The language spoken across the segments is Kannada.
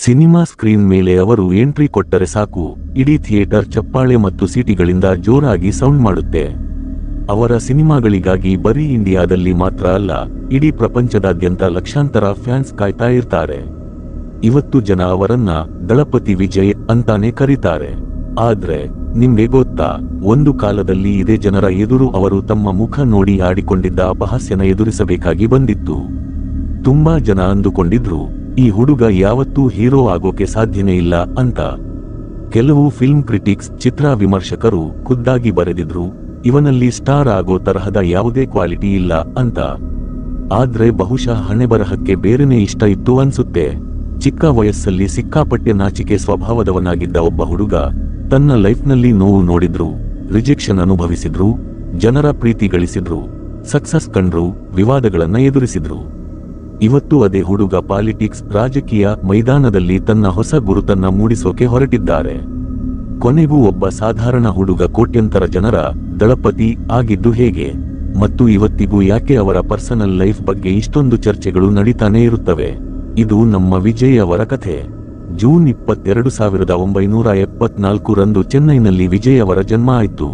ಸಿನಿಮಾ ಸ್ಕ್ರೀನ್ ಮೇಲೆ ಅವರು ಎಂಟ್ರಿ ಕೊಟ್ಟರೆ ಸಾಕು, ಇಡೀ ಥಿಯೇಟರ್ ಚಪ್ಪಾಳೆ ಮತ್ತು ಸೀಟಿಗಳಿಂದ ಜೋರಾಗಿ ಸೌಂಡ್ ಮಾಡುತ್ತೆ. ಅವರ ಸಿನಿಮಾಗಳಿಗಾಗಿ ಬರೀ ಇಂಡಿಯಾದಲ್ಲಿ ಮಾತ್ರ ಅಲ್ಲ, ಇಡೀ ಪ್ರಪಂಚದಾದ್ಯಂತ ಲಕ್ಷಾಂತರ ಫ್ಯಾನ್ಸ್ ಕಾಯ್ತಾ ಇರ್ತಾರೆ. ಇವತ್ತು ಜನ ಅವರನ್ನ ದಳಪತಿ ವಿಜಯ್ ಅಂತಾನೆ ಕರೀತಾರೆ. ಆದ್ರೆ ನಿಮ್ಗೆ ಗೊತ್ತಾ, ಒಂದು ಕಾಲದಲ್ಲಿ ಇದೇ ಜನರ ಎದುರು ಅವರು ತಮ್ಮ ಮುಖ ನೋಡಿ ಆಡಿಕೊಂಡಿದ್ದ ಅಪಹಾಸ್ಯನ ಎದುರಿಸಬೇಕಾಗಿ ಬಂದಿತ್ತು. ತುಂಬಾ ಜನ ಅಂದುಕೊಂಡಿದ್ರು, ಈ ಹುಡುಗ ಯಾವತ್ತೂ ಹೀರೋ ಆಗೋಕೆ ಸಾಧ್ಯನೇ ಇಲ್ಲ ಅಂತ. ಕೆಲವು ಫಿಲ್ಮ್ ಕ್ರಿಟಿಕ್ಸ್, ಚಿತ್ರ ವಿಮರ್ಶಕರು ಖುದ್ದಾಗಿ ಬರೆದಿದ್ರು, ಇವನಲ್ಲಿ ಸ್ಟಾರ್ ಆಗೋ ತರಹದ ಯಾವುದೇ ಕ್ವಾಲಿಟಿ ಇಲ್ಲ ಅಂತ. ಆದ್ರೆ ಬಹುಶಃ ಹಣೆಬರಹಕ್ಕೆ ಬೇರೆನೇ ಇಷ್ಟ ಇತ್ತು ಅನ್ಸುತ್ತೆ. ಚಿಕ್ಕ ವಯಸ್ಸಲ್ಲಿ ಸಿಕ್ಕಾಪಟ್ಟೆ ನಾಚಿಕೆ ಸ್ವಭಾವದವನಾಗಿದ್ದ ಒಬ್ಬ ಹುಡುಗ ತನ್ನ ಲೈಫ್ನಲ್ಲಿ ನೋವು ನೋಡಿದ್ರು, ರಿಜೆಕ್ಷನ್ ಅನುಭವಿಸಿದ್ರು, ಜನರ ಪ್ರೀತಿ ಗಳಿಸಿದ್ರು, ಸಕ್ಸಸ್ ಕಂಡ್ರು, ವಿವಾದಗಳನ್ನ ಎದುರಿಸಿದ್ರು. ಇವತ್ತು ಅದೇ ಹುಡುಗ ಪಾಲಿಟಿಕ್ಸ್, ರಾಜಕೀಯ ಮೈದಾನದಲ್ಲಿ ತನ್ನ ಹೊಸ ಗುರುತನ್ನ ಮೂಡಿಸೋಕೆ ಹೊರಟಿದ್ದಾರೆ. ಕೊನೆಗೂ ಒಬ್ಬ ಸಾಧಾರಣ ಹುಡುಗ ಕೋಟ್ಯಂತರ ಜನರ ದಳಪತಿ ಆಗಿದ್ದು ಹೇಗೆ, ಮತ್ತು ಇವತ್ತಿಗೂ ಯಾಕೆ ಅವರ ಪರ್ಸನಲ್ ಲೈಫ್ ಬಗ್ಗೆ ಇಷ್ಟೊಂದು ಚರ್ಚೆಗಳು ನಡೀತಾನೆ ಇರುತ್ತವೆ? ಇದು ನಮ್ಮ ವಿಜಯ್ ಅವರ ಕಥೆ. ಜೂನ್ 22, 1974 ರಂದು ಚೆನ್ನೈನಲ್ಲಿ ವಿಜಯ್ ಅವರ ಜನ್ಮ ಆಯಿತು.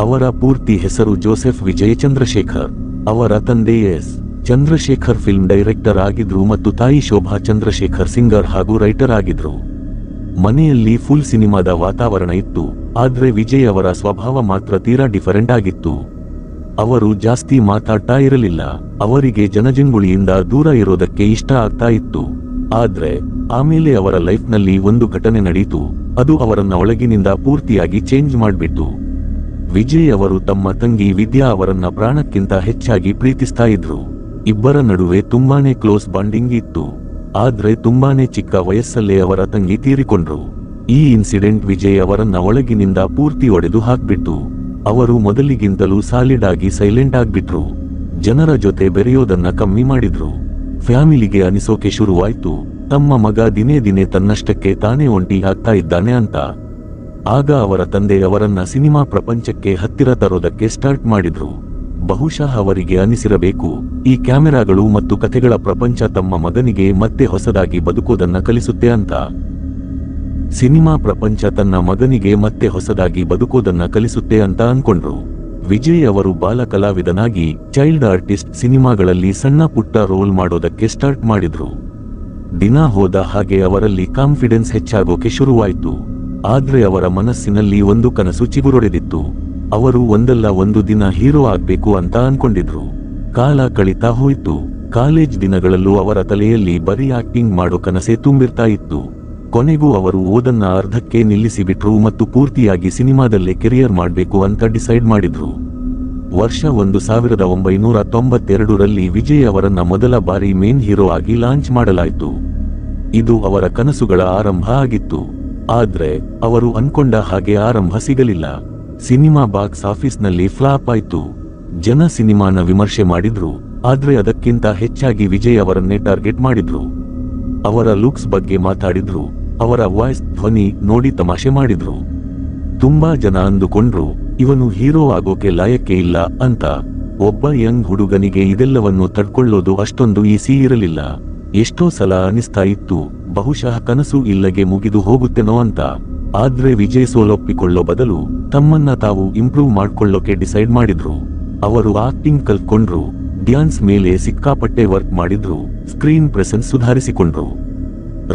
ಅವರ ಪೂರ್ತಿ ಹೆಸರು ಜೋಸೆಫ್ ವಿಜಯ್ ಚಂದ್ರಶೇಖರ್. ಅವರ ತಂದೆ ಎಸ್. ಚಂದ್ರಶೇಖರ್ ಫಿಲ್ಮ್ ಡೈರೆಕ್ಟರ್ ಆಗಿದ್ರು ಮತ್ತು ತಾಯಿ ಶೋಭಾ ಚಂದ್ರಶೇಖರ್ ಸಿಂಗರ್ ಹಾಗೂ ರೈಟರ್ ಆಗಿದ್ರು. ಮನೆಯಲ್ಲಿ ಫುಲ್ ಸಿನಿಮಾದ ವಾತಾವರಣ ಇತ್ತು, ಆದ್ರೆ ವಿಜಯ್ ಅವರ ಸ್ವಭಾವ ಮಾತ್ರ ತೀರಾ ಡಿಫರೆಂಟ್ ಆಗಿತ್ತು. ಅವರು ಜಾಸ್ತಿ ಮಾತಾಡ್ತಾ ಇರಲಿಲ್ಲ, ಅವರಿಗೆ ಜನಜಂಗುಳಿಯಿಂದ ದೂರ ಇರೋದಕ್ಕೆ ಇಷ್ಟ ಆಗ್ತಾ ಇತ್ತು. ಆದ್ರೆ ಆಮೇಲೆ ಅವರ ಲೈಫ್ನಲ್ಲಿ ಒಂದು ಘಟನೆ ನಡೆಯಿತು, ಅದು ಅವರನ್ನ ಒಳಗಿನಿಂದ ಪೂರ್ತಿಯಾಗಿ ಚೇಂಜ್ ಮಾಡ್ಬಿಟ್ಟು. ವಿಜಯ್ ಅವರು ತಮ್ಮ ತಂಗಿ ವಿದ್ಯಾ ಅವರನ್ನ ಪ್ರಾಣಕ್ಕಿಂತ ಹೆಚ್ಚಾಗಿ ಪ್ರೀತಿಸ್ತಾ ಇದ್ರು. ಇಬ್ಬರ ನಡುವೆ ತುಂಬಾನೇ ಕ್ಲೋಸ್ ಬಾಂಡಿಂಗ್ ಇತ್ತು. ಆದ್ರೆ ತುಂಬಾನೇ ಚಿಕ್ಕ ವಯಸ್ಸಲ್ಲೇ ಅವರ ತಂಗಿ ತೀರಿಕೊಂಡ್ರು. ಈ ಇನ್ಸಿಡೆಂಟ್ ವಿಜಯ್ ಅವರನ್ನ ಒಳಗಿನಿಂದ ಪೂರ್ತಿ ಒಡೆದು ಹಾಕ್ಬಿಟ್ಟು. ಅವರು ಮೊದಲಿಗಿಂತಲೂ ಸಾಲಿಡ್ ಆಗಿ ಸೈಲೆಂಟ್ ಆಗ್ಬಿಟ್ರು. ಜನರ ಜೊತೆ ಬೆರೆಯೋದನ್ನ ಕಮ್ಮಿ ಮಾಡಿದ್ರು. ಫ್ಯಾಮಿಲಿಗೆ ಅನಿಸೋಕೆ ಶುರುವಾಯ್ತು, ತಮ್ಮ ಮಗ ದಿನೇ ದಿನೇ ತನ್ನಷ್ಟಕ್ಕೆ ತಾನೇ ಒಂಟಿ ಆಗ್ತಾ ಇದ್ದಾನೆ ಅಂತ. ಆಗ ಅವರ ತಂದೆ ಅವರನ್ನ ಸಿನಿಮಾ ಪ್ರಪಂಚಕ್ಕೆ ಹತ್ತಿರ ತರೋದಕ್ಕೆ ಸ್ಟಾರ್ಟ್ ಮಾಡಿದ್ರು. ಬಹುಶಃ ಅವರಿಗೆ ಅನಿಸಿರಬೇಕು, ಈ ಕ್ಯಾಮೆರಾಗಳು ಮತ್ತು ಕಥೆಗಳ ಪ್ರಪಂಚ ತಮ್ಮ ಮಗನಿಗೆ ಮತ್ತೆ ಹೊಸದಾಗಿ ಬದುಕೋದನ್ನ ಕಲಿಸುತ್ತೆ ಅಂತ. ಸಿನಿಮಾ ಪ್ರಪಂಚ ತನ್ನ ಮಗನಿಗೆ ಮತ್ತೆ ಹೊಸದಾಗಿ ಬದುಕೋದನ್ನ ಕಲಿಸುತ್ತೆ ಅಂತ ಅನ್ಕೊಂಡ್ರು. ವಿಜಯ್ ಅವರು ಬಾಲ ಕಲಾವಿದನಾಗಿ ಚೈಲ್ಡ್ ಆರ್ಟಿಸ್ಟ್ ಸಿನಿಮಾಗಳಲ್ಲಿ ಸಣ್ಣ ಪುಟ್ಟ ರೋಲ್ ಮಾಡೋದಕ್ಕೆ ಸ್ಟಾರ್ಟ್ ಮಾಡಿದ್ರು. ದಿನ ಹೋದ ಹಾಗೆ ಅವರಲ್ಲಿ ಕಾನ್ಫಿಡೆನ್ಸ್ ಹೆಚ್ಚಾಗೋಕೆ ಶುರುವಾಯ್ತು. ಆದ್ರೆ ಅವರ ಮನಸ್ಸಿನಲ್ಲಿ ಒಂದು ಕನಸು ಚಿಗುರೊಡೆದಿತ್ತು. ಅವರು ಒಂದಲ್ಲ ಒಂದು ದಿನ ಹೀರೋ ಆಗ್ಬೇಕು ಅಂತ ಅನ್ಕೊಂಡಿದ್ರು. ಕಾಲ ಕಳೀತಾ ಹೋಯ್ತು. ಕಾಲೇಜ್ ದಿನಗಳಲ್ಲೂ ಅವರ ತಲೆಯಲ್ಲಿ ಬರೀ ಆಕ್ಟಿಂಗ್ ಮಾಡೋ ಕನಸೇ ತುಂಬಿರ್ತಾ ಇತ್ತು. ಕೊನೆಗೂ ಅವರು ಓದನ್ನ ಅರ್ಧಕ್ಕೆ ನಿಲ್ಲಿಸಿಬಿಟ್ರು ಮತ್ತು ಪೂರ್ತಿಯಾಗಿ ಸಿನಿಮಾದಲ್ಲೇ ಕೆರಿಯರ್ ಮಾಡಬೇಕು ಅಂತ ಡಿಸೈಡ್ ಮಾಡಿದ್ರು. ವರ್ಷ 1992 ರಲ್ಲಿ ವಿಜಯ್ ಅವರನ್ನ ಮೊದಲ ಬಾರಿ ಮೇನ್ ಹೀರೋ ಆಗಿ ಲಾಂಚ್ ಮಾಡಲಾಯಿತು. ಇದು ಅವರ ಕನಸುಗಳ ಆರಂಭ ಆಗಿತ್ತು. ಆದ್ರೆ ಅವರು ಅನ್ಕೊಂಡ ಹಾಗೆ ಆರಂಭ ಸಿಗಲಿಲ್ಲ. ಸಿನಿಮಾ ಬಾಕ್ಸ್ ಆಫೀಸ್ನಲ್ಲಿ ಫ್ಲಾಪ್ ಆಯ್ತು. ಜನ ಸಿನಿಮಾನ ವಿಮರ್ಶೆ ಮಾಡಿದ್ರು, ಆದ್ರೆ ಅದಕ್ಕಿಂತ ಹೆಚ್ಚಾಗಿ ವಿಜಯ್ ಅವರನ್ನೇ ಟಾರ್ಗೆಟ್ ಮಾಡಿದ್ರು. ಅವರ ಲುಕ್ಸ್ ಬಗ್ಗೆ ಮಾತಾಡಿದ್ರು, ಅವರ ವಾಯ್ಸ್, ಧ್ವನಿ ನೋಡಿ ತಮಾಷೆ ಮಾಡಿದ್ರು. ತುಂಬಾ ಜನ ಅಂದುಕೊಂಡ್ರು, ಇವನು ಹೀರೋ ಆಗೋಕೆ ಲಾಯಕ್ಕೆ ಇಲ್ಲ ಅಂತ. ಒಬ್ಬ ಯಂಗ್ ಹುಡುಗನಿಗೆ ಇದೆಲ್ಲವನ್ನು ತಡ್ಕೊಳ್ಳೋದು ಅಷ್ಟೊಂದು ಈಸಿ ಇರಲಿಲ್ಲ. ಎಷ್ಟೋ ಸಲ ಅನಿಸ್ತಾ ಇತ್ತು, ಬಹುಶಃ ಕನಸು ಇಲ್ಲಗೆ ಮುಗಿದು ಹೋಗುತ್ತೇನೋ ಅಂತ. ಆದ್ರೆ ವಿಜಯ್ ಸೋಲೊಪ್ಪಿಕೊಳ್ಳೋ ಬದಲು ತಮ್ಮನ್ನ ತಾವು ಇಂಪ್ರೂವ್ ಮಾಡ್ಕೊಳ್ಳೋಕೆ ಡಿಸೈಡ್ ಮಾಡಿದ್ರು. ಅವರು ಆಕ್ಟಿಂಗ್ ಕಲ್ತ್ಕೊಂಡ್ರು, ಡ್ಯಾನ್ಸ್ ಮೇಲೆ ಸಿಕ್ಕಾಪಟ್ಟೆ ವರ್ಕ್ ಮಾಡಿದ್ರು, ಸ್ಕ್ರೀನ್ ಪ್ರೆಸೆನ್ಸ್ ಸುಧಾರಿಸಿಕೊಂಡ್ರು.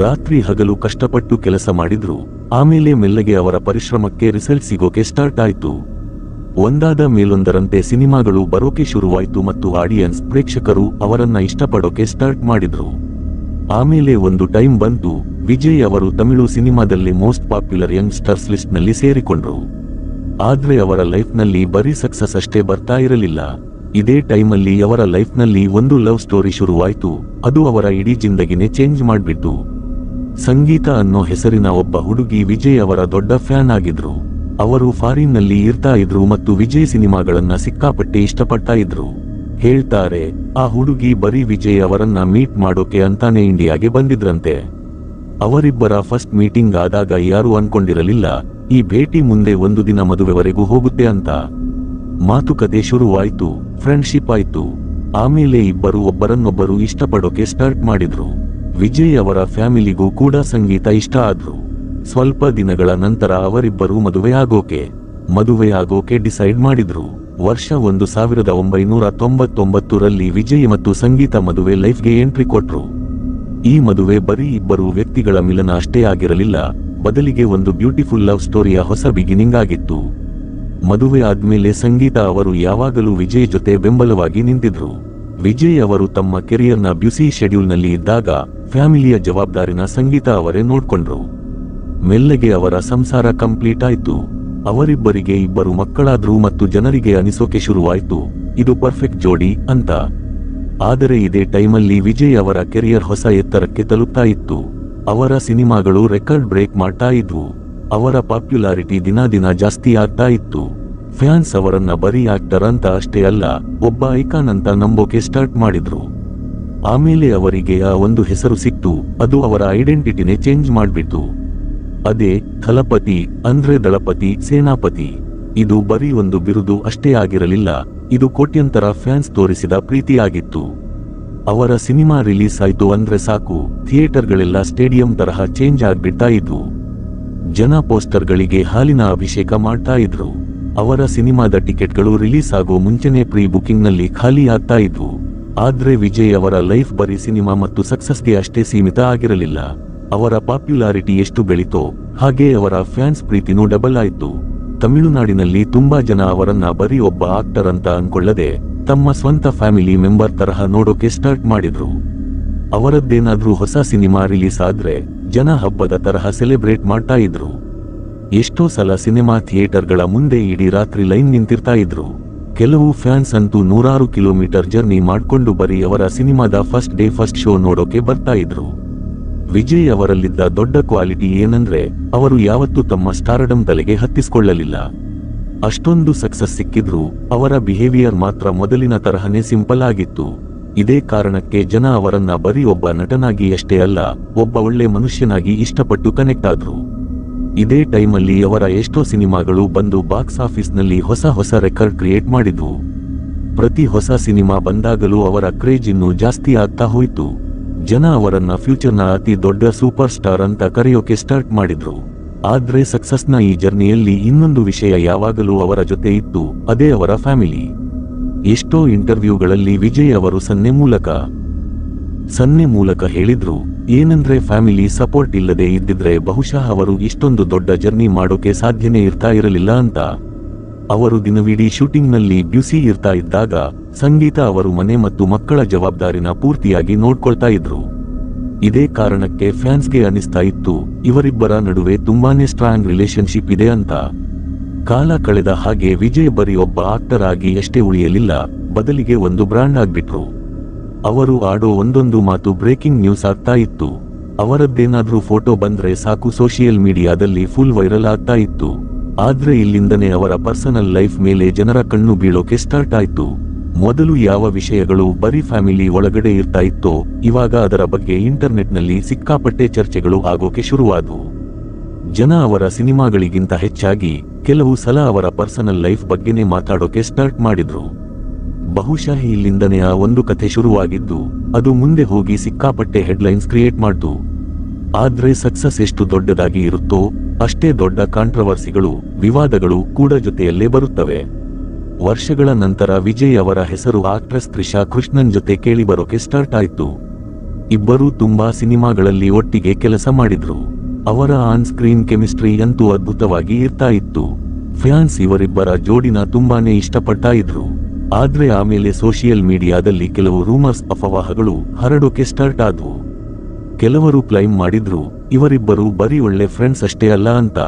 ರಾತ್ರಿ ಹಗಲು ಕಷ್ಟಪಟ್ಟು ಕೆಲಸ ಮಾಡಿದ್ರು. ಆಮೇಲೆ ಮೆಲ್ಲಗೆ ಅವರ ಪರಿಶ್ರಮಕ್ಕೆ ರಿಸಲ್ಟ್ ಸಿಗೋಕೆ ಸ್ಟಾರ್ಟ್ ಆಯ್ತು. ಒಂದಾದ ಮೇಲೊಂದರಂತೆ ಸಿನಿಮಾಗಳು ಬರೋಕೆ ಶುರುವಾಯ್ತು ಮತ್ತು ಆಡಿಯನ್ಸ್, ಪ್ರೇಕ್ಷಕರು ಅವರನ್ನ ಇಷ್ಟಪಡೋಕೆ ಸ್ಟಾರ್ಟ್ ಮಾಡಿದ್ರು. ಆಮೇಲೆ ಒಂದು ಟೈಮ್ ಬಂತು, ವಿಜಯ್ ಅವರು ತಮಿಳು ಸಿನಿಮಾದಲ್ಲಿ most popular Young stars list ನಲ್ಲಿ ಸೇರಿಕೊಂಡ್ರು. ಆದ್ರೆ ಅವರ ಲೈಫ್ನಲ್ಲಿ ಬರೀ ಸಕ್ಸಸ್ ಅಷ್ಟೇ ಬರ್ತಾ ಇರಲಿಲ್ಲ. ಇದೇ ಟೈಮಲ್ಲಿ ಅವರ ಲೈಫ್ನಲ್ಲಿ ಒಂದು ಲವ್ ಸ್ಟೋರಿ ಶುರುವಾಯ್ತು. ಅದು ಅವರ ಇಡೀ ಜಿಂದಗಿನೇ ಚೇಂಜ್ ಮಾಡ್ಬಿಟ್ಟು. ಸಂಗೀತ ಅನ್ನೋ ಹೆಸರಿನ ಒಬ್ಬ ಹುಡುಗಿ ವಿಜಯ್ ಅವರ ದೊಡ್ಡ ಫ್ಯಾನ್ ಆಗಿದ್ರು. ಅವರು ಫಾರಿನ್ ನಲ್ಲಿ ಇರ್ತಾ ಇದ್ರು ಮತ್ತು ವಿಜಯ್ ಸಿನಿಮಾಗಳನ್ನ ಸಿಕ್ಕಾಪಟ್ಟೆ ಇಷ್ಟಪಡ್ತಾ ಇದ್ರು. ಹೇಳ್ತಾರೆ, ಆ ಹುಡುಗಿ ಬರೀ ವಿಜಯ್ ಅವರನ್ನ ಮೀಟ್ ಮಾಡೋಕೆ ಅಂತಾನೆ ಇಂಡಿಯಾಗೆ ಬಂದಿದ್ರಂತೆ. ಅವರಿಬ್ಬರ ಫಸ್ಟ್ ಮೀಟಿಂಗ್ ಆದಾಗ ಯಾರು ಅನ್ಕೊಂಡಿರಲಿಲ್ಲ, ಈ ಭೇಟಿ ಮುಂದೆ ಒಂದು ದಿನ ಮದುವೆವರೆಗೂ ಹೋಗುತ್ತೆ ಅಂತ. ಮಾತುಕತೆ ಶುರುವಾಯ್ತು, ಫ್ರೆಂಡ್ಶಿಪ್ ಆಯ್ತು. ಆಮೇಲೆ ಇಬ್ಬರು ಒಬ್ಬರನ್ನೊಬ್ಬರು ಇಷ್ಟಪಡೋಕೆ ಸ್ಟಾರ್ಟ್ ಮಾಡಿದ್ರು. ವಿಜಯ್ ಅವರ ಫ್ಯಾಮಿಲಿಗೂ ಕೂಡ ಸಂಗೀತ ಇಷ್ಟ ಆದ್ರು. ಸ್ವಲ್ಪ ದಿನಗಳ ನಂತರ ಅವರಿಬ್ಬರು ಮದುವೆಯಾಗೋಕೆ ಡಿಸೈಡ್ ಮಾಡಿದ್ರು. ವರ್ಷ 1999ರಲ್ಲಿ ವಿಜಯ್ ಮತ್ತು ಸಂಗೀತ ಮದುವೆ ಲೈಫ್ಗೆ ಎಂಟ್ರಿ ಕೊಟ್ರು. ಈ ಮದುವೆ ಬರೀ ಇಬ್ಬರು ವ್ಯಕ್ತಿಗಳ ಮಿಲನ ಅಷ್ಟೇ ಆಗಿರಲಿಲ್ಲ, ಬದಲಿಗೆ ಒಂದು ಬ್ಯೂಟಿಫುಲ್ ಲವ್ ಸ್ಟೋರಿಯ ಹೊಸ ಬಿಗಿನಿಂಗ್ ಆಗಿತ್ತು. ಮದುವೆ ಆದ್ಮೇಲೆ ಸಂಗೀತ ಅವರು ಯಾವಾಗಲೂ ವಿಜಯ್ ಜೊತೆ ಬೆಂಬಲವಾಗಿ ನಿಂತಿದ್ರು. ವಿಜಯ್ ಅವರು ತಮ್ಮ ಕೆರಿಯರ್ನ ಬ್ಯುಸಿ ಶೆಡ್ಯೂಲ್ನಲ್ಲಿ ಇದ್ದಾಗ ಫ್ಯಾಮಿಲಿಯ ಜವಾಬ್ದಾರಿನ ಸಂಗೀತ ಅವರೇ ನೋಡ್ಕೊಂಡ್ರು. ಮೆಲ್ಲಗೆ ಅವರ ಸಂಸಾರ ಕಂಪ್ಲೀಟ್ ಆಯ್ತು. ಅವರಿಬ್ಬರಿಗೆ ಇಬ್ಬರು ಮಕ್ಕಳಾದ್ರು ಮತ್ತು ಜನರಿಗೆ ಅನಿಸೋಕೆ ಶುರುವಾಯ್ತು, ಇದು ಪರ್ಫೆಕ್ಟ್ ಜೋಡಿ ಅಂತ. ಆದರೆ ಇದೇ ಟೈಮಲ್ಲಿ ವಿಜಯ್ ಅವರ ಕೆರಿಯರ್ ಹೊಸ ಎತ್ತರಕ್ಕೆ ತಲುಪ್ತಾ ಇತ್ತು. ಅವರ ಸಿನಿಮಾಗಳು ರೆಕಾರ್ಡ್ ಬ್ರೇಕ್ ಮಾಡ್ತಾ ಇದ್ವು. ಅವರ ಪಾಪ್ಯುಲಾರಿಟಿ ದಿನ ಜಾಸ್ತಿ ಆಗ್ತಾ ಇತ್ತು. ಫ್ಯಾನ್ಸ್ ಅವರನ್ನ ಬರೀ ಆಕ್ಟರ್ ಅಂತ ಅಷ್ಟೇ ಅಲ್ಲ, ಒಬ್ಬ ಐಕಾನ್ ಅಂತ ನಂಬೋಕೆ ಸ್ಟಾರ್ಟ್ ಮಾಡಿದ್ರು. ಆಮೇಲೆ ಅವರಿಗೆ ಆ ಒಂದು ಹೆಸರು ಸಿಕ್ತು, ಅದು ಅವರ ಐಡೆಂಟಿಟಿನೇ ಚೇಂಜ್ ಮಾಡ್ಬಿಟ್ಟು. ಅದೇ ಥಲಪತಿ, ಅಂದ್ರೆ ದಳಪತಿ, ಸೇನಾಪತಿ. ಇದು ಬರೀ ಒಂದು ಬಿರುದು ಅಷ್ಟೇ ಆಗಿರಲಿಲ್ಲ, ಇದು ಕೋಟ್ಯಂತರ ಫ್ಯಾನ್ಸ್ ತೋರಿಸಿದ ಪ್ರೀತಿಯಾಗಿತ್ತು. ಅವರ ಸಿನಿಮಾ ರಿಲೀಸ್ ಆಯ್ತು ಅಂದ್ರೆ ಸಾಕು, ಥಿಯೇಟರ್ಗಳೆಲ್ಲ ಸ್ಟೇಡಿಯಂ ತರಹ ಚೇಂಜ್ ಆಗ್ಬಿಡ್ತಾ ಇದ್ವು. ಜನ ಪೋಸ್ಟರ್ಗಳಿಗೆ ಹಾಲಿನ ಅಭಿಷೇಕ ಮಾಡ್ತಾ ಇದ್ರು. ಅವರ ಸಿನಿಮಾದ ಟಿಕೆಟ್ಗಳು ರಿಲೀಸ್ ಆಗೋ ಮುಂಚೆನೆ ಪ್ರೀ ಬುಕಿಂಗ್ನಲ್ಲಿ ಖಾಲಿ ಆಗ್ತಾ ಇದ್ವು. ಆದ್ರೆ ವಿಜಯ್ ಅವರ ಲೈಫ್ ಬರೀ ಸಿನಿಮಾ ಮತ್ತು ಸಕ್ಸಸ್ಗೆ ಅಷ್ಟೇ ಸೀಮಿತ ಆಗಿರಲಿಲ್ಲ. ಅವರ ಪಾಪ್ಯುಲಾರಿಟಿ ಎಷ್ಟು ಬೆಳೀತೋ ಹಾಗೆ ಅವರ ಫ್ಯಾನ್ಸ್ ಪ್ರೀತಿನೂ ಡಬಲ್ ಆಯ್ತು. ತಮಿಳುನಾಡಿನಲ್ಲಿ ತುಂಬಾ ಜನ ಅವರನ್ನ ಬರೀ ಒಬ್ಬ ಆಕ್ಟರ್ ಅಂತ ಅನ್ಕೊಳ್ಳದೆ ತಮ್ಮ ಸ್ವಂತ ಫ್ಯಾಮಿಲಿ ಮೆಂಬರ್ ತರಹ ನೋಡೋಕೆ ಸ್ಟಾರ್ಟ್ ಮಾಡಿದ್ರು. ಅವರದ್ದೇನಾದ್ರೂ ಹೊಸ ಸಿನಿಮಾ ರಿಲೀಸ್ ಆದ್ರೆ ಜನ ಹಬ್ಬದ ತರಹ ಸೆಲೆಬ್ರೇಟ್ ಮಾಡ್ತಾ ಇದ್ರು. ಎಷ್ಟೋ ಸಲ ಸಿನಿಮಾ ಥಿಯೇಟರ್ಗಳ ಮುಂದೆ ಇಡೀ ರಾತ್ರಿ ಲೈನ್ ನಿಂತಿರ್ತಾ ಇದ್ರು. ಕೆಲವು ಫ್ಯಾನ್ಸ್ ಅಂತೂ 100 ಕಿಲೋಮೀಟರ್ ಜರ್ನಿ ಮಾಡ್ಕೊಂಡು ಬರೀ ಅವರ ಸಿನಿಮಾದ ಫಸ್ಟ್ ಡೇ ಫಸ್ಟ್ ಶೋ ನೋಡೋಕೆ ಬರ್ತಾ ಇದ್ರು. ವಿಜಯ್ ಅವರಲ್ಲಿದ್ದ ದೊಡ್ಡ ಕ್ವಾಲಿಟಿ ಏನಂದ್ರೆ ಅವರು ಯಾವತ್ತೂ ತಮ್ಮ ಸ್ಟಾರ್ಡಮ್ ತಲೆಗೆ ಹತ್ತಿಸ್ಕೊಳ್ಳಲಿಲ್ಲ. ಅಷ್ಟೊಂದು ಸಕ್ಸಸ್ ಸಿಕ್ಕಿದ್ರು ಅವರ ಬಿಹೇವಿಯರ್ ಮಾತ್ರ ಮೊದಲಿನ ತರಹನೇ ಸಿಂಪಲ್ ಆಗಿತ್ತು. ಇದೇ ಕಾರಣಕ್ಕೆ ಜನ ಅವರನ್ನ ಬರೀ ಒಬ್ಬ ನಟನಾಗಿ ಅಷ್ಟೇ ಅಲ್ಲ, ಒಬ್ಬ ಒಳ್ಳೆ ಮನುಷ್ಯನಾಗಿ ಇಷ್ಟಪಟ್ಟು ಕನೆಕ್ಟ್ ಆದ್ರು. ಇದೇ ಟೈಮಲ್ಲಿ ಅವರ ಎಷ್ಟೋ ಸಿನಿಮಾಗಳು ಬಂದು ಬಾಕ್ಸ್ ಆಫೀಸ್ನಲ್ಲಿ ಹೊಸ ರೆಕಾರ್ಡ್ ಕ್ರಿಯೇಟ್ ಮಾಡಿದ್ವು. ಪ್ರತಿ ಹೊಸ ಸಿನಿಮಾ ಬಂದಾಗಲೂ ಅವರ ಕ್ರೇಜ್ ಇನ್ನೂ ಜಾಸ್ತಿ ಆಗ್ತಾ ಹೋಯ್ತು. ಜನ ಅವರನ್ನ ಫ್ಯೂಚರ್ನ ಅತಿ ದೊಡ್ಡ ಸೂಪರ್ ಸ್ಟಾರ್ ಅಂತ ಕರೆಯೋಕೆ ಸ್ಟಾರ್ಟ್ ಮಾಡಿದ್ರು. ಆದ್ರೆ ಸಕ್ಸಸ್ನ ಈ ಜರ್ನಿಯಲ್ಲಿ ಇನ್ನೊಂದು ವಿಷಯ ಯಾವಾಗಲೂ ಅವರ ಜೊತೆ ಇತ್ತು, ಅದೇ ಅವರ ಫ್ಯಾಮಿಲಿ. ಎಷ್ಟೋ ಇಂಟರ್ವ್ಯೂಗಳಲ್ಲಿ ವಿಜಯ್ ಅವರು ಸನ್ನೆ ಮೂಲಕ ಹೇಳಿದ್ರು, ಏನಂದ್ರೆ ಫ್ಯಾಮಿಲಿ ಸಪೋರ್ಟ್ ಇಲ್ಲದೆ ಇದ್ದಿದ್ರೆ ಬಹುಶಃ ಅವರು ಇಷ್ಟೊಂದು ದೊಡ್ಡ ಜರ್ನಿ ಮಾಡೋಕೆ ಸಾಧ್ಯನೇ ಇರ್ತಾ ಇರಲಿಲ್ಲ ಅಂತ. ಅವರು ದಿನವಿಡೀ ಶೂಟಿಂಗ್ನಲ್ಲಿ ಬ್ಯುಸಿ ಇರ್ತಾ ಇದ್ದಾಗ ಸಂಗೀತ ಅವರು ಮನೆ ಮತ್ತು ಮಕ್ಕಳ ಜವಾಬ್ದಾರಿನ ಪೂರ್ತಿಯಾಗಿ ನೋಡ್ಕೊಳ್ತಾ ಇದ್ರು. ಇದೇ ಕಾರಣಕ್ಕೆ ಫ್ಯಾನ್ಸ್ಗೆ ಅನಿಸ್ತಾ ಇತ್ತು ಇವರಿಬ್ಬರ ನಡುವೆ ತುಂಬಾನೇ ಸ್ಟ್ರಾಂಗ್ ರಿಲೇಶನ್ಶಿಪ್ ಇದೆ ಅಂತ. ಕಾಲ ಕಳೆದ ಹಾಗೆ ವಿಜಯ್ ಬರೀ ಒಬ್ಬ ಆಕ್ಟರ್ ಆಗಿ ಅಷ್ಟೇ ಉಳಿಯಲಿಲ್ಲ, ಬದಲಿಗೆ ಒಂದು ಬ್ರಾಂಡ್ ಆಗ್ಬಿಟ್ರು. ಅವರು ಆಡೋ ಒಂದೊಂದು ಮಾತು ಬ್ರೇಕಿಂಗ್ ನ್ಯೂಸ್ ಆಗ್ತಾ ಇತ್ತು. ಅವರದ್ದೇನಾದ್ರೂ ಫೋಟೋ ಬಂದ್ರೆ ಸಾಕು ಸೋಷಿಯಲ್ ಮೀಡಿಯಾದಲ್ಲಿ ಫುಲ್ ವೈರಲ್ ಆಗ್ತಾ ಇತ್ತು. ಆದ್ರೆ ಇಲ್ಲಿಂದನೇ ಅವರ ಪರ್ಸನಲ್ ಲೈಫ್ ಮೇಲೆ ಜನರ ಕಣ್ಣು ಬೀಳೋಕೆ ಸ್ಟಾರ್ಟ್ ಆಯ್ತು. ಮೊದಲು ಯಾವ ವಿಷಯಗಳು ಬರೀ ಫ್ಯಾಮಿಲಿ ಒಳಗಡೆ ಇರ್ತಾ ಇತ್ತೋ ಇವಾಗ ಅದರ ಬಗ್ಗೆ ಇಂಟರ್ನೆಟ್ನಲ್ಲಿ ಸಿಕ್ಕಾಪಟ್ಟೆ ಚರ್ಚೆಗಳು ಆಗೋಕೆ ಶುರುವಾದವು. ಜನ ಅವರ ಸಿನಿಮಾಗಳಿಗಿಂತ ಹೆಚ್ಚಾಗಿ ಕೆಲವು ಸಲ ಅವರ ಪರ್ಸನಲ್ ಲೈಫ್ ಬಗ್ಗೆನೇ ಮಾತಾಡೋಕೆ ಸ್ಟಾರ್ಟ್ ಮಾಡಿದ್ರು. ಬಹುಶಃ ಇಲ್ಲಿಂದನೇ ಆ ಒಂದು ಕಥೆ ಶುರುವಾಗಿದ್ದು ಅದು ಮುಂದೆ ಹೋಗಿ ಸಿಕ್ಕಾಪಟ್ಟೆ ಹೆಡ್ಲೈನ್ಸ್ ಕ್ರಿಯೇಟ್ ಮಾಡ್ತು. ಆದ್ರೆ ಸಕ್ಸಸ್ ಎಷ್ಟು ದೊಡ್ಡದಾಗಿ ಇರುತ್ತೋ ಅಷ್ಟೇ ದೊಡ್ಡ ಕಾಂಟ್ರವರ್ಸಿಗಳು, ವಿವಾದಗಳು ಕೂಡ ಜೊತೆಯಲ್ಲೇ ಬರುತ್ತವೆ. ವರ್ಷಗಳ ನಂತರ ವಿಜಯ್ ಅವರ ಹೆಸರು ಆಕ್ಟ್ರೆಸ್ ತ್ರಿಷಾ ಕೃಷ್ಣನ್ ಜೊತೆ ಕೇಳಿ ಬರೋಕೆ ಸ್ಟಾರ್ಟ್ ಆಯ್ತು. ಇಬ್ಬರೂ ತುಂಬಾ ಸಿನಿಮಾಗಳಲ್ಲಿ ಒಟ್ಟಿಗೆ ಕೆಲಸ ಮಾಡಿದ್ರು. ಅವರ ಆನ್ ಸ್ಕ್ರೀನ್ ಕೆಮಿಸ್ಟ್ರಿ ಅಂತೂ ಅದ್ಭುತವಾಗಿ ಇರ್ತಾ ಇತ್ತು. ಫ್ಯಾನ್ಸ್ ಇವರಿಬ್ಬರ ಜೋಡಿನ ತುಂಬಾನೇ ಇಷ್ಟಪಡ್ತಾ ಇದ್ರು. ಆದ್ರೆ ಆಮೇಲೆ ಸೋಷಿಯಲ್ ಮೀಡಿಯಾದಲ್ಲಿ ಕೆಲವು ರೂಮರ್ಸ್, ಅಫವಾಹಗಳು ಹರಡೋಕೆ ಸ್ಟಾರ್ಟ್ ಆದ್ವು. ಕೆಲವರು ಕ್ಲೈಮ್ ಮಾಡಿದ್ರು ಇವರಿಬ್ಬರು ಬರೀ ಒಳ್ಳೆ ಫ್ರೆಂಡ್ಸ್ ಅಷ್ಟೇ ಅಲ್ಲ ಅಂತ.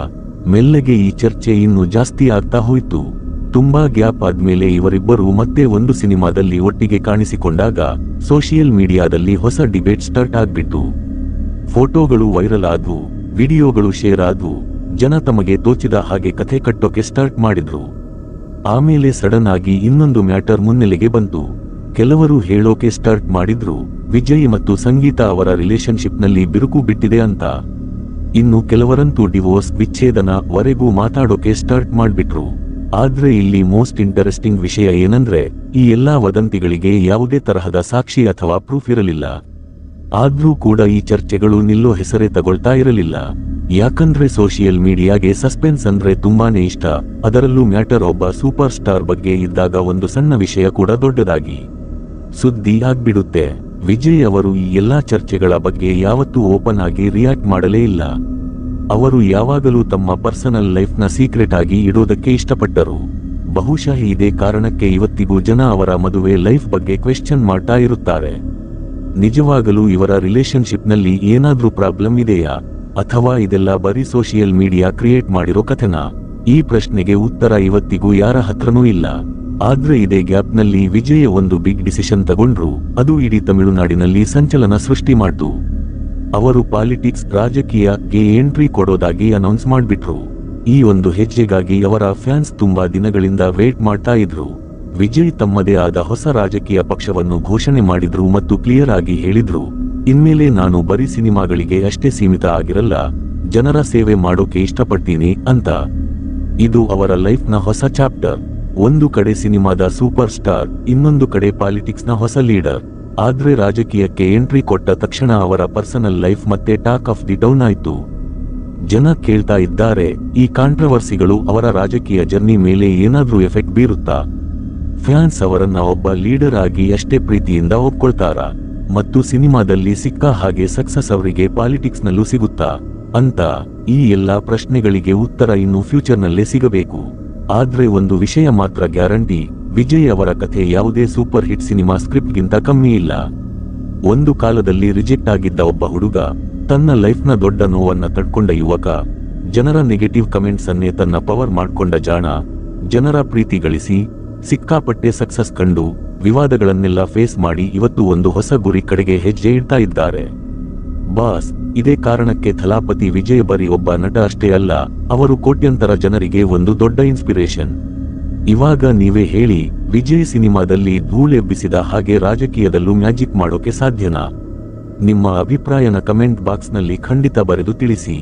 ಮೆಲ್ಲಗೆ ಈ ಚರ್ಚೆ ಇನ್ನೂ ಜಾಸ್ತಿ ಆಗ್ತಾ ಹೋಯ್ತು. ತುಂಬಾ ಗ್ಯಾಪ್ ಆದ್ಮೇಲೆ ಇವರಿಬ್ಬರು ಮತ್ತೆ ಒಂದು ಸಿನಿಮಾದಲ್ಲಿ ಒಟ್ಟಿಗೆ ಕಾಣಿಸಿಕೊಂಡಾಗ ಸೋಷಿಯಲ್ ಮೀಡಿಯಾದಲ್ಲಿ ಹೊಸ ಡಿಬೇಟ್ ಸ್ಟಾರ್ಟ್ ಆಗ್ಬಿಟ್ಟು. ಫೋಟೋಗಳು ವೈರಲ್ ಆದ್ವು, ವಿಡಿಯೋಗಳು ಶೇರ್ ಆದ್ವು. ಜನ ತಮಗೆ ತೋಚಿದ ಹಾಗೆ ಕಥೆ ಕಟ್ಟೋಕೆ ಸ್ಟಾರ್ಟ್ ಮಾಡಿದ್ರು. ಆಮೇಲೆ ಸಡನ್ ಆಗಿ ಇನ್ನೊಂದು ಮ್ಯಾಟರ್ ಮುನ್ನೆಲೆಗೆ ಬಂತು. ಕೆಲವರು ಹೇಳೋಕೆ ಸ್ಟಾರ್ಟ್ ಮಾಡಿದ್ರು ವಿಜಯ್ ಮತ್ತು ಸಂಗೀತ ಅವರ ರಿಲೇಶನ್ಶಿಪ್ನಲ್ಲಿ ಬಿರುಕು ಬಿಟ್ಟಿದೆ ಅಂತ. ಇನ್ನು ಕೆಲವರಂತೂ ಡಿವೋರ್ಸ್, ವಿಚ್ಛೇದನ ವರೆಗೂ ಮಾತಾಡೋಕೆ ಸ್ಟಾರ್ಟ್ ಮಾಡ್ಬಿಟ್ರು. ಆದ್ರೆ ಇಲ್ಲಿ ಮೋಸ್ಟ್ ಇಂಟರೆಸ್ಟಿಂಗ್ ವಿಷಯ ಏನಂದ್ರೆ ಈ ಎಲ್ಲಾ ವದಂತಿಗಳಿಗೆ ಯಾವುದೇ ತರಹದ ಸಾಕ್ಷಿ ಅಥವಾ ಪ್ರೂಫ್ ಇರಲಿಲ್ಲ. ಆದ್ರೂ ಕೂಡ ಈ ಚರ್ಚೆಗಳು ನಿಲ್ಲೋ ಹೆಸರೇ ತಗೊಳ್ತಾ ಇರಲಿಲ್ಲ. ಯಾಕಂದ್ರೆ ಸೋಷಿಯಲ್ ಮೀಡಿಯಾಗೆ ಸಸ್ಪೆನ್ಸ್ ಅಂದ್ರೆ ತುಂಬಾನೇ ಇಷ್ಟ. ಅದರಲ್ಲೂ ಮ್ಯಾಟರ್ ಒಬ್ಬ ಸೂಪರ್ ಸ್ಟಾರ್ ಬಗ್ಗೆ ಇದ್ದಾಗ ಒಂದು ಸಣ್ಣ ವಿಷಯ ಕೂಡ ದೊಡ್ಡದಾಗಿ ಸುದ್ದಿ ಆಗ್ಬಿಡುತ್ತೆ. ವಿಜಯ್ ಅವರು ಈ ಎಲ್ಲಾ ಚರ್ಚೆಗಳ ಬಗ್ಗೆ ಯಾವತ್ತೂ ಓಪನ್ ಆಗಿ ರಿಯಾಕ್ಟ್ ಮಾಡಲೇ ಇಲ್ಲ. ಅವರು ಯಾವಾಗಲೂ ತಮ್ಮ ಪರ್ಸನಲ್ ಲೈಫ್ನ ಸೀಕ್ರೆಟ್ ಆಗಿ ಇಡೋದಕ್ಕೆ ಇಷ್ಟಪಟ್ಟರು. ಬಹುಶಃ ಇದೇ ಕಾರಣಕ್ಕೆ ಇವತ್ತಿಗೂ ಜನ ಅವರ ಮದುವೆ ಲೈಫ್ ಬಗ್ಗೆ ಕ್ವೆಶ್ಚನ್ ಮಾಡ್ತಾ ಇರುತ್ತಾರೆ. ನಿಜವಾಗಲೂ ಇವರ ರಿಲೇಶನ್ಶಿಪ್ನಲ್ಲಿ ಏನಾದ್ರೂ ಪ್ರಾಬ್ಲಮ್ ಇದೆಯಾ, ಅಥವಾ ಇದೆಲ್ಲ ಬರೀ ಸೋಷಿಯಲ್ ಮೀಡಿಯಾ ಕ್ರಿಯೇಟ್ ಮಾಡಿರೋ ಕಥೆನಾ? ಈ ಪ್ರಶ್ನೆಗೆ ಉತ್ತರ ಇವತ್ತಿಗೂ ಯಾರ ಹತ್ರನೂ ಇಲ್ಲ. ಆದ್ರೆ ಇದೇ ಗ್ಯಾಪ್ನಲ್ಲಿ ವಿಜಯ್ ಒಂದು ಬಿಗ್ ಡಿಸಿಷನ್ ತಗೊಂಡ್ರು. ಅದು ಇಡೀ ತಮಿಳುನಾಡಿನಲ್ಲಿ ಸಂಚಲನ ಸೃಷ್ಟಿ ಮಾಡ್ತು. ಅವರು ಪಾಲಿಟಿಕ್ಸ್ ರಾಜಕೀಯಕ್ಕೆ ಎಂಟ್ರಿ ಕೊಡೋದಾಗಿ ಅನೌನ್ಸ್ ಮಾಡ್ಬಿಟ್ರು. ಈ ಒಂದು ಹೆಜ್ಜೆಗಾಗಿ ಅವರ ಫ್ಯಾನ್ಸ್ ತುಂಬಾ ದಿನಗಳಿಂದ ವೇಟ್ ಮಾಡ್ತಾ ಇದ್ರು. ವಿಜಯ್ ತಮ್ಮದೇ ಆದ ಹೊಸ ರಾಜಕೀಯ ಪಕ್ಷವನ್ನು ಘೋಷಣೆ ಮಾಡಿದ್ರು ಮತ್ತು ಕ್ಲಿಯರ್ ಆಗಿ ಹೇಳಿದ್ರು, ಇನ್ಮೇಲೆ ನಾನು ಬರೀ ಸಿನಿಮಾಗಳಿಗೆ ಅಷ್ಟೇ ಸೀಮಿತ ಆಗಿರಲ್ಲ, ಜನರ ಸೇವೆ ಮಾಡೋಕೆ ಇಷ್ಟಪಡ್ತೀನಿ ಅಂತ. ಇದು ಅವರ ಲೈಫ್ನ ಹೊಸ ಚಾಪ್ಟರ್. ಒಂದು ಕಡೆ ಸಿನಿಮಾದ ಸೂಪರ್ ಸ್ಟಾರ್, ಇನ್ನೊಂದು ಕಡೆ ಪಾಲಿಟಿಕ್ಸ್ನ ಹೊಸ ಲೀಡರ್. ಆದ್ರೆ ರಾಜಕೀಯಕ್ಕೆ ಎಂಟ್ರಿ ಕೊಟ್ಟ ತಕ್ಷಣ ಅವರ ಪರ್ಸನಲ್ ಲೈಫ್ ಮತ್ತೆ ಟಾಕ್ ಆಫ್ ದಿ ಟೌನ್ ಆಯ್ತು. ಜನ ಕೇಳ್ತಾ ಇದ್ದಾರೆ, ಈ ಕಾಂಟ್ರವರ್ಸಿಗಳು ಅವರ ರಾಜಕೀಯ ಜರ್ನಿ ಮೇಲೆ ಏನಾದ್ರೂ ಎಫೆಕ್ಟ್ ಬೀರುತ್ತಾ? ಫ್ಯಾನ್ಸ್ ಅವರನ್ನ ಒಬ್ಬ ಲೀಡರ್ ಆಗಿ ಅಷ್ಟೇ ಪ್ರೀತಿಯಿಂದ ಒಪ್ಕೊಳ್ತಾರಾ? ಮತ್ತು ಸಿನಿಮಾದಲ್ಲಿ ಸಿಕ್ಕ ಹಾಗೆ ಸಕ್ಸಸ್ ಅವರಿಗೆ ಪಾಲಿಟಿಕ್ಸ್ನಲ್ಲೂ ಸಿಗುತ್ತಾ ಅಂತ? ಈ ಎಲ್ಲಾ ಪ್ರಶ್ನೆಗಳಿಗೆ ಉತ್ತರ ಇನ್ನು ಫ್ಯೂಚರ್ನಲ್ಲೇ ಸಿಗಬೇಕು. ಆದ್ರೆ ಒಂದು ವಿಷಯ ಮಾತ್ರ ಗ್ಯಾರಂಟಿ, ವಿಜಯ್ ಅವರ ಕಥೆ ಯಾವುದೇ ಸೂಪರ್ ಹಿಟ್ ಸಿನಿಮಾ ಸ್ಕ್ರಿಪ್ಟ್ಗಿಂತ ಕಮ್ಮಿ ಇಲ್ಲ. ಒಂದು ಕಾಲದಲ್ಲಿ ರಿಜೆಕ್ಟ್ ಆಗಿದ್ದ ಒಬ್ಬ ಹುಡುಗ, ತನ್ನ ಲೈಫ್ನ ದೊಡ್ಡ ನೋವನ್ನ ತಡ್ಕೊಂಡ ಯುವಕ, ಜನರ ನೆಗೆಟಿವ್ ಕಮೆಂಟ್ಸ್ ಅನ್ನೇ ತನ್ನ ಪವರ್ ಮಾಡ್ಕೊಂಡ ಜಾಣ, ಜನರ ಪ್ರೀತಿ ಗಳಿಸಿ ಸಿಕ್ಕಾಪಟ್ಟೆ ಸಕ್ಸಸ್ ಕಂಡು ವಿವಾದಗಳನ್ನೆಲ್ಲ ಫೇಸ್ ಮಾಡಿ ಇವತ್ತು ಒಂದು ಹೊಸ ಗುರಿ ಕಡೆಗೆ ಹೆಜ್ಜೆ ಇಡ್ತಾ ಇದ್ದಾರೆ. ಬಾಸ್, ಇದೇ ಕಾರಣಕ್ಕೆ ಥಲಾಪತಿ ವಿಜಯ್ ಬರೀ ಒಬ್ಬ ನಟ ಅಷ್ಟೇ ಅಲ್ಲ, ಅವರು ಕೋಟ್ಯಂತರ ಜನರಿಗೆ ಒಂದು ದೊಡ್ಡ ಇನ್ಸ್ಪಿರೇಷನ್. ಇವಾಗ ನೀವೇ ಹೇಳಿ, ವಿಜಯ್ ಸಿನಿಮಾದಲ್ಲಿ ಧೂಳೆಬ್ಬಿಸಿದ ಹಾಗೆ ರಾಜಕೀಯದಲ್ಲೂ ಮ್ಯಾಜಿಕ್ ಮಾಡೋಕೆ ಸಾಧ್ಯನಾ? ನಿಮ್ಮ ಅಭಿಪ್ರಾಯನ ಕಮೆಂಟ್ ಬಾಕ್ಸ್ನಲ್ಲಿ ಖಂಡಿತ ಬರೆದು ತಿಳಿಸಿ.